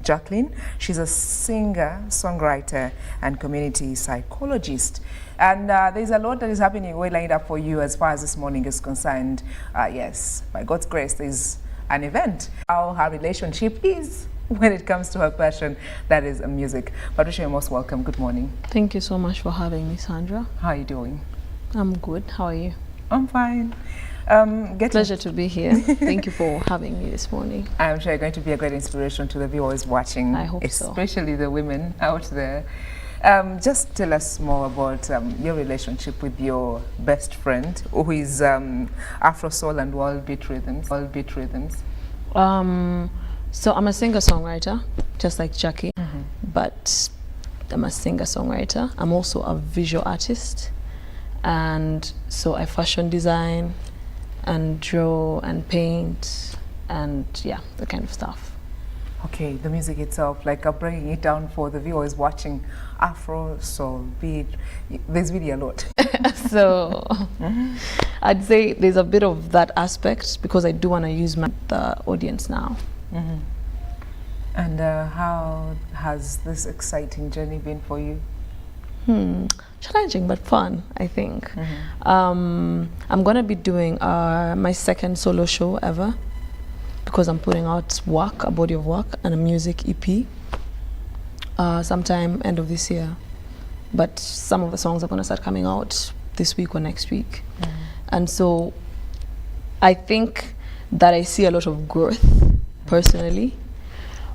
Jacqueline. She's a singer, songwriter, and community psychologist. And there's a lot that is happening way lined up for you as far as this morning is concerned. Yes, by God's grace, there's an event. How her relationship is when it comes to her passion, that is music. Patricia, you're most welcome. Good morning. Thank you so much for having me, Sandra. How are you doing? I'm good. How are you? I'm fine. Pleasure to be here. Thank you for having me this morning. I'm sure you're going to be a great inspiration to the viewers watching. I hope so. Especially the women out there. Just tell us more about your relationship with your best friend, who is Afro Soul and World Beat Rhythms. So I'm a singer-songwriter, just like Jackie, but I'm a singer-songwriter. I'm also a visual artist, and so I fashion design and draw and paint and yeah, that kind of stuff. Okay, the music itself, like bringing it down for the viewers watching Afro Soul Beat, there's really a lot. So I'd say there's a bit of that aspect because I do want to use the audience now. And how has this exciting journey been for you? Challenging but fun, I think. I'm going to be doing my second solo show ever because I'm putting out work, a body of work, and a music EP sometime end of this year. But some of the songs are going to start coming out this week or next week. And so I think that I see a lot of growth personally,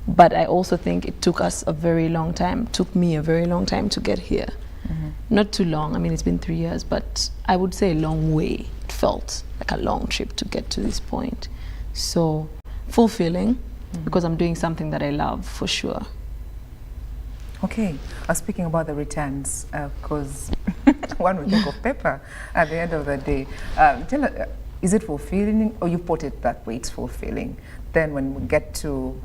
but I also think it took us a very long time, took me a very long time to get here. Not too long, I mean it's been 3 years, but I would say a long way. It felt like a long trip to get to this point. So fulfilling because I'm doing something that I love for sure. Okay, speaking about the returns, because one would think of paper at the end of the day. Tell us, is it fulfilling, or you put it that way, it's fulfilling? Then when we get to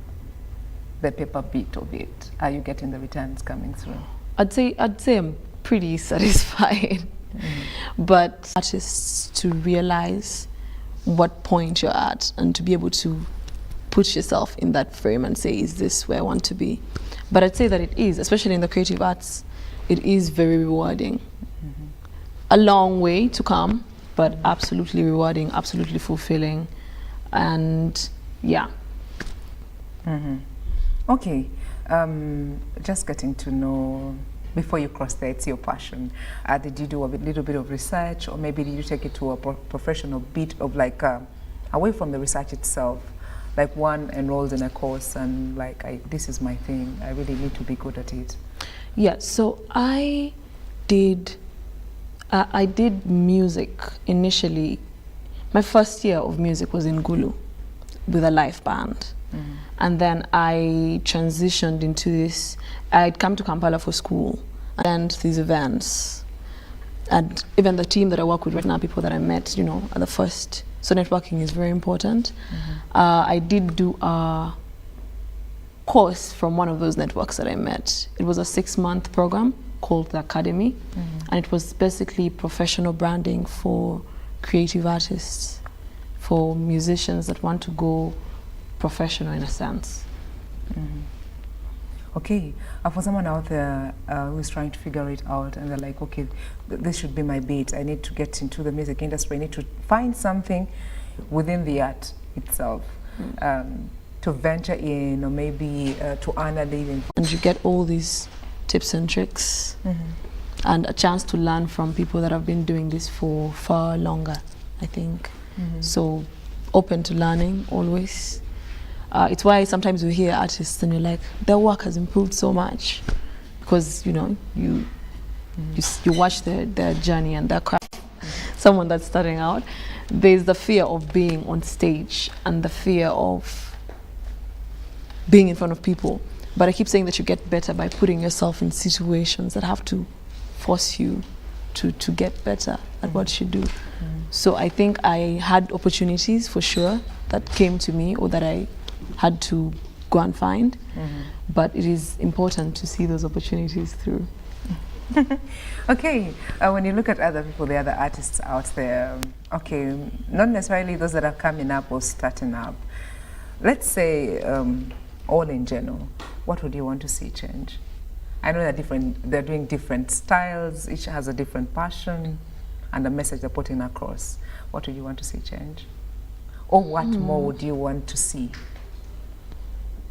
the paper bit of it, are you getting the returns coming through? I'd say I'm pretty satisfied. But artists to realize what point you're at and to be able to put yourself in that frame and say, is this where I want to be? But I'd say that it is, especially in the creative arts, it is very rewarding. A long way to come, but absolutely rewarding, absolutely fulfilling, and yeah. Okay, just getting to know, before you cross there, it's your passion. Did you do a little bit of research, or maybe did you take it to a professional bit of like, away from the research itself, like one enrolled in a course and like, this is my thing, I really need to be good at it? Yeah, so I did music initially. My first year of music was in Gulu with a live band. And then I transitioned into this. I'd come to Kampala for school and these events. And even the team that I work with right now, people that I met, you know, at the first. So networking is very important. I did do a course from one of those networks that I met. It was a 6-month program called the Academy. And it was basically professional branding for creative artists, for musicians that want to go professional in a sense. Okay, for someone out there who is trying to figure it out and they're like, okay, this should be my beat, I need to get into the music industry, I need to find something within the art itself to venture in, or maybe to earn a living. And you get all these tips and tricks and a chance to learn from people that have been doing this for far longer, I think. So open to learning always. It's why sometimes you hear artists and you're like, their work has improved so much, because you know you watch their journey and their craft. Someone that's starting out, there's the fear of being on stage and the fear of being in front of people. But I keep saying that you get better by putting yourself in situations that have to force you to get better at what you do. So I think I had opportunities for sure that came to me, or that I had to go and find, but it is important to see those opportunities through. Okay, when you look at other people, the other artists out there, okay, not necessarily those that are coming up or starting up, let's say all in general, what would you want to see change? I know they're doing different styles, each has a different passion and a message they're putting across. What would you want to see change? Or what more would you want to see?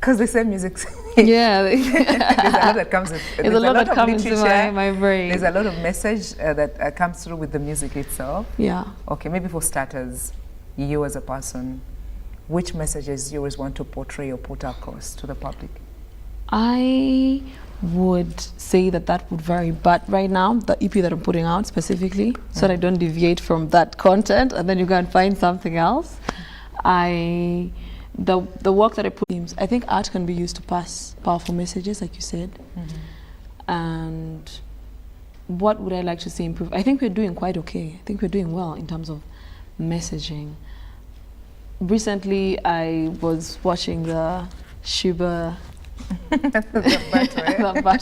Because they say music. Yeah. There's a lot that comes with There's a lot that comes into my brain. There's a lot of message that comes through with the music itself. Yeah. Okay, maybe for starters, you as a person, which messages you always want to portray or put across to the public? I would say that would vary, but right now, the EP that I'm putting out specifically, so that I don't deviate from that content and then you go and find something else, the work that I put in, I think art can be used to pass powerful messages, like you said. And what would I like to see improve? I think we're doing quite okay. I think we're doing well in terms of messaging. Recently, I was watching the Shiba The battle, eh? the battle.